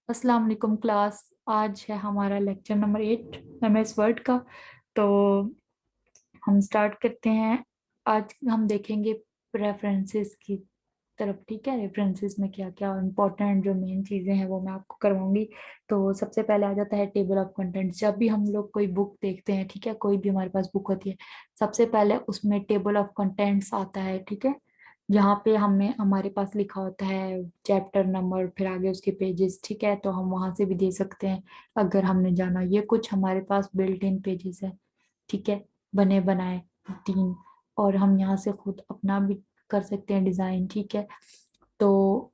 अस्सलाम वालेकुम क्लास। आज है हमारा लेक्चर नंबर 8 एमएस वर्ड का। तो हम स्टार्ट करते हैं। आज हम देखेंगे रेफरेंसेस की तरफ। ठीक है, रेफरेंसेस में क्या क्या इंपॉर्टेंट जो मेन चीज़ें हैं वो मैं आपको करवाऊंगी। तो सबसे पहले आ जाता है टेबल ऑफ कंटेंट्स। जब भी हम लोग कोई बुक देखते हैं, ठीक है, कोई भी हमारे पास बुक होती है, सबसे पहले उसमें टेबल ऑफ कंटेंट्स आता है। ठीक है, जहाँ पे हमें हमारे पास लिखा होता है चैप्टर नंबर, फिर आगे उसके पेजेस। ठीक है, तो हम वहां से भी दे सकते हैं अगर हमने जाना। ये कुछ हमारे पास बिल्ट इन पेजेस है। ठीक है, बने बनाए 3। और हम यहाँ से खुद अपना भी कर सकते हैं डिजाइन। ठीक है, तो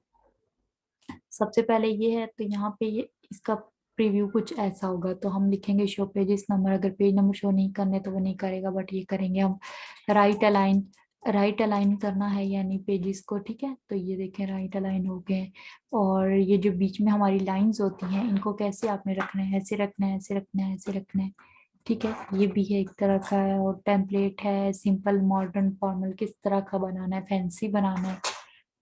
सबसे पहले ये है, तो यहाँ पे ये इसका प्रीव्यू कुछ ऐसा होगा। तो हम लिखेंगे शो पेजेस नंबर। अगर पेज नंबर शो नहीं करने तो वो नहीं करेगा, बट ये करेंगे हम। राइट अलाइन, राइट अलाइन करना है यानी पेजेस को। ठीक है, तो ये देखें राइट अलाइन हो गए। और ये जो बीच में हमारी लाइंस होती हैं, इनको कैसे आपने रखना है, ऐसे रखना है, ऐसे रखना है, ऐसे रखना है। ठीक है, ये भी है एक तरह का है। और टेम्पलेट है सिंपल मॉडर्न फॉर्मल, किस तरह का बनाना है, फैंसी बनाना है।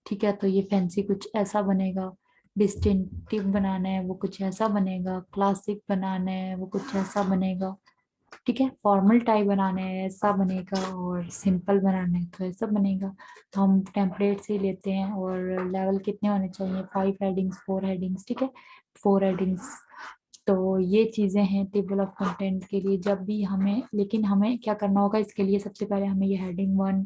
ठीक है, तो ये फैंसी कुछ ऐसा बनेगा। डिस्टिंक्टिव बनाना है वो कुछ ऐसा बनेगा। क्लासिक बनाना है वो कुछ ऐसा बनेगा। ठीक है, फॉर्मल टाइप बनाना है ऐसा बनेगा। और सिंपल बनाना है तो ऐसा बनेगा। तो हम टेम्पलेट से ही लेते हैं। और लेवल कितने होने चाहिए? 5 हेडिंग्स, 4 हेडिंग्स। ठीक है, 4 हेडिंग्स। तो ये चीजें हैं टेबल ऑफ कंटेंट के लिए। जब भी हमें, लेकिन हमें क्या करना होगा इसके लिए, सबसे पहले हमें ये हेडिंग 1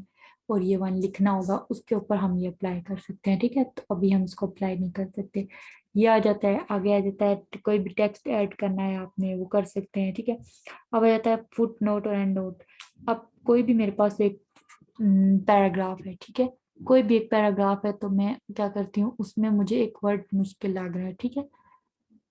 और ये 1 लिखना होगा, उसके ऊपर हम ये अप्लाई कर सकते हैं। ठीक है, तो अभी हम इसको अप्लाई नहीं कर सकते। ये आ जाता है, आगे आ जाता है कोई भी टेक्स्ट ऐड करना है आपने, वो कर सकते हैं। ठीक है, अब आ जाता है फुट नोट और एंड नोट। अब कोई भी मेरे पास एक पैराग्राफ है। ठीक है, कोई भी एक पैराग्राफ है, तो मैं क्या करती हूँ, उसमें मुझे एक वर्ड मुश्किल लग रहा है। ठीक है,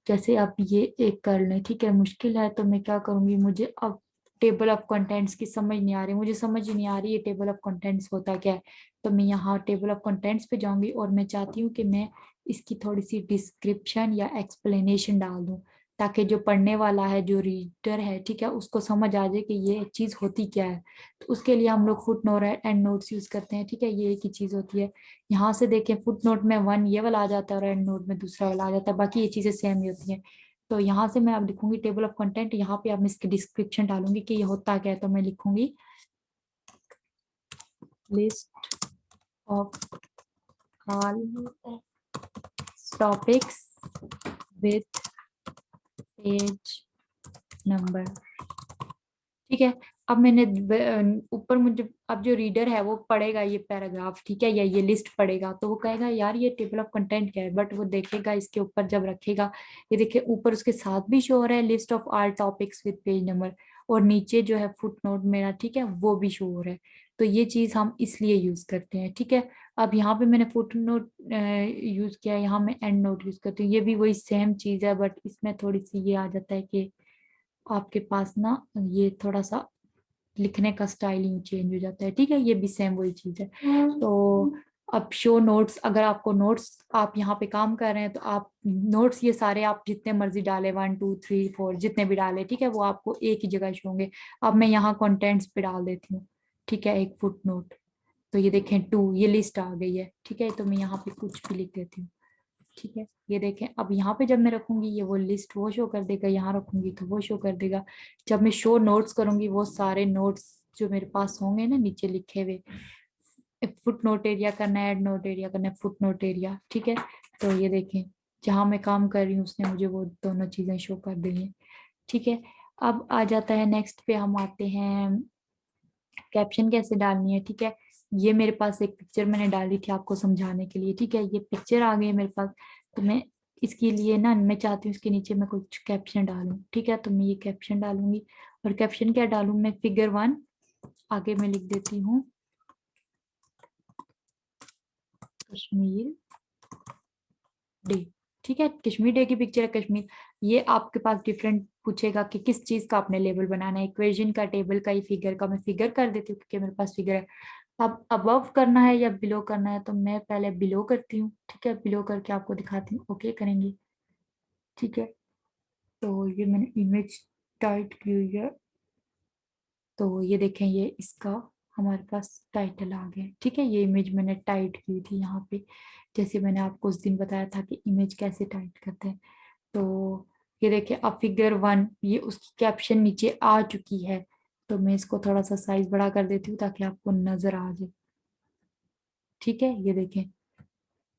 जैसे आप ये एक कर लें। ठीक है, मुश्किल है तो मैं क्या करूंगी, मुझे अब टेबल ऑफ कंटेंट्स की समझ नहीं आ रही, मुझे समझ ही नहीं आ रही ये टेबल ऑफ कंटेंट्स होता क्या है। तो मैं यहाँ टेबल ऑफ कंटेंट्स पे जाऊंगी और मैं चाहती हूँ कि मैं इसकी थोड़ी सी डिस्क्रिप्शन या एक्सप्लेनेशन डाल दूँ, ताकि जो पढ़ने वाला है, जो रीडर है, ठीक है, उसको समझ आ जाए कि ये चीज़ होती क्या है। तो उसके लिए हम लोग foot note and notes use करते हैं। ठीक है, ये एक ही चीज़ होती है। यहाँ से देखें, फुट नोट में 1 ये वाला आ जाता है और एंड नोट में दूसरा वाला आ जाता है, बाकी ये चीजें सेम ही होती हैं। तो यहाँ से मैं अब लिखूंगी टेबल ऑफ कंटेंट। यहाँ पे अब मैं इसकी डिस्क्रिप्शन डालूंगी कि ये होता क्या है। तो मैं लिखूंगी list of all topics with page number. ठीक है, अब मैंने ऊपर मुझे, अब जो रीडर है वो पढ़ेगा ये पैराग्राफ, ठीक है, या ये लिस्ट पढ़ेगा, तो वो कहेगा यार ये टेबल ऑफ कंटेंट क्या है। बट वो देखेगा इसके ऊपर जब रखेगा, ये देखिए ऊपर उसके साथ भी शो हो रहा है list of all topics with page number, और नीचे जो है फुट नोट मेरा, ठीक है, वो भी शो हो रहा है। तो ये चीज हम इसलिए यूज करते हैं। ठीक है, अब यहाँ पे मैंने फुट नोट यूज किया, यहाँ मैं एंड नोट यूज करती हूँ। ये भी वही सेम चीज है, बट इसमें थोड़ी सी ये आ जाता है कि आपके पास ना ये थोड़ा सा लिखने का स्टाइलिंग चेंज हो जाता है। ठीक है, ये भी सेम वही चीज है। तो अब शो नोट्स, अगर आपको नोट्स, आप यहाँ पे काम कर रहे हैं तो आप नोट्स ये सारे आप जितने मर्जी डाले, 1 2 3 4 जितने भी डाले, ठीक है, वो आपको एक ही जगह शो होंगे। अब मैं यहाँ कंटेंट्स पे डाल देती हूँ। ठीक है, एक फुट नोट। तो ये देखें 2, ये लिस्ट आ गई है। ठीक है, तो मैं यहाँ पे कुछ भी लिख देती हूँ। ठीक है, ये देखें, अब यहाँ पे जब मैं रखूंगी ये वो लिस्ट वो शो कर देगा, यहाँ रखूंगी तो वो शो कर देगा। जब मैं शो नोट्स करूंगी, वो सारे नोट्स जो मेरे पास होंगे ना नीचे लिखे हुए, फुट नोट एरिया करना है, एड नोट एरिया करना है, फुट नोट एरिया। ठीक है, तो ये देखें जहाँ मैं काम कर रही हूँ उसने मुझे वो दोनों चीजें शो कर दी हैं। ठीक है, अब आ जाता है नेक्स्ट पे, हम आते हैं कैप्शन कैसे डालनी है। ठीक है, ये मेरे पास एक पिक्चर मैंने डाली थी आपको समझाने के लिए। ठीक है, ये पिक्चर आ गई है मेरे पास। तो मैं इसके लिए ना, मैं चाहती हूँ इसके नीचे मैं कुछ कैप्शन डालूं। ठीक है, तो मैं ये कैप्शन डालूंगी। और कैप्शन क्या डालूं मैं, फिगर 1 आगे मैं लिख देती हूँ कश्मीर डे। ठीक है, कश्मीर डे की पिक्चर है, कश्मीर। ये आपके पास डिफरेंट पूछेगा कि किस चीज का आपने लेबल बनाना है, इक्वेशन का, टेबल का, या फिगर का। मैं फिगर कर देती हूँ क्योंकि मेरे पास फिगर है। अब अबव करना है या बिलो करना है, तो मैं पहले बिलो करती हूँ। ठीक है, बिलो करके आपको दिखाती हूँ, ओके करेंगे। ठीक है, तो ये मैंने इमेज टाइट की हुई है। तो ये देखें, ये इसका हमारे पास टाइटल आ गया। ठीक है, ये इमेज मैंने टाइट की थी यहाँ पे, जैसे मैंने आपको उस दिन बताया था कि इमेज कैसे टाइट करते हैं। तो ये देखिए अब फिगर 1 ये उसकी कैप्शन नीचे आ चुकी है। तो मैं इसको थोड़ा सा साइज बड़ा कर देती हूँ ताकि आपको नजर आ जाए। ठीक है, ये देखें।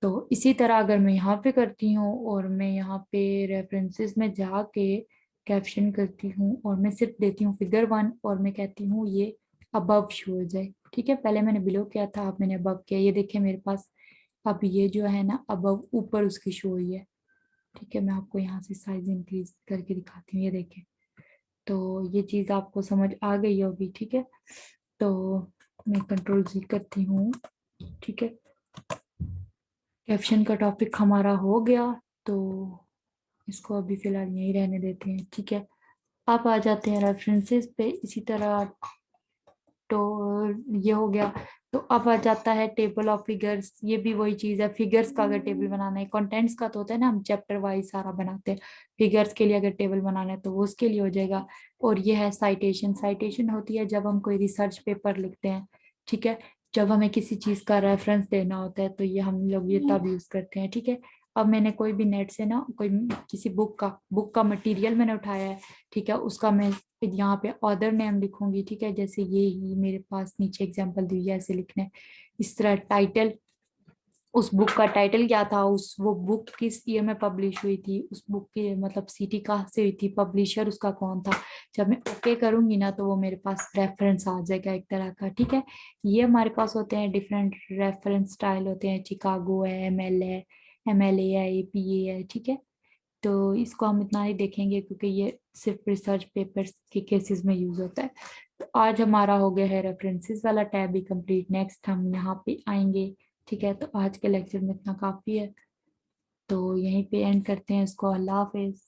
तो इसी तरह अगर मैं यहाँ पे करती हूँ और मैं यहाँ पे रेफरेंसेस में जाके कैप्शन करती हूँ और मैं सिर्फ देती हूँ फिगर 1 और मैं कहती हूँ ये अबव शो हो जाए। ठीक है, पहले मैंने बिलो किया था, अब मैंने अबव किया। ये देखिए मेरे पास अब ये जो है ना अबव ऊपर उसकी शो हुई है। ठीक है, मैं आपको यहाँ से साइज इंक्रीज करके दिखाती हूँ। ये देखें, तो ये चीज आपको समझ आ गई होगी। ठीक है, तो मैं कंट्रोल 0 करती हूँ। ठीक है, कैप्शन का टॉपिक हमारा हो गया। तो इसको अभी फिलहाल यहीं रहने देते हैं। ठीक है, आप आ जाते हैं रेफरेंसेस पे। इसी तरह तो ये हो गया। तो अब आ जाता है टेबल ऑफ फिगर्स। ये भी वही चीज है, फिगर्स का अगर टेबल बनाना है, कंटेंट्स का तो होता है ना हम चैप्टर वाइज सारा बनाते हैं। फिगर्स के लिए अगर टेबल बनाना है तो वो उसके लिए हो जाएगा। और ये है साइटेशन। साइटेशन होती है जब हम कोई रिसर्च पेपर लिखते हैं। ठीक है, जब हमें किसी चीज का रेफरेंस देना होता है तो ये हम लोग ये तब यूज करते हैं। ठीक है, अब मैंने कोई भी नेट से ना कोई किसी बुक का मटेरियल मैंने उठाया है। ठीक है, उसका मैं यहाँ पे ऑथर नेम लिखूंगी। ठीक है, जैसे ये ही मेरे पास नीचे एग्जांपल दी है, ऐसे लिखना है। इस तरह टाइटल, उस बुक का टाइटल क्या था, उस वो बुक किस ईयर में पब्लिश हुई थी, उस बुक की मतलब सिटी कहाँ से हुई थी, पब्लिशर उसका कौन था। जब मैं ओके करूंगी ना तो वो मेरे पास रेफरेंस आ जाएगा एक तरह का। ठीक है, ये हमारे पास होते हैं डिफरेंट रेफरेंस स्टाइल होते हैं। चिकागो है, एमएल है, एमएलए है, एपीए है। ठीक है, तो इसको हम इतना नहीं देखेंगे क्योंकि ये सिर्फ रिसर्च पेपर्स के केसेस में यूज होता है। तो आज हमारा हो गया है रेफरेंसेस वाला टैब भी कंप्लीट। नेक्स्ट हम यहाँ पे आएंगे। ठीक है, तो आज के लेक्चर में इतना काफी है, तो यहीं पे एंड करते हैं इसको। अल्लाह हाफिज।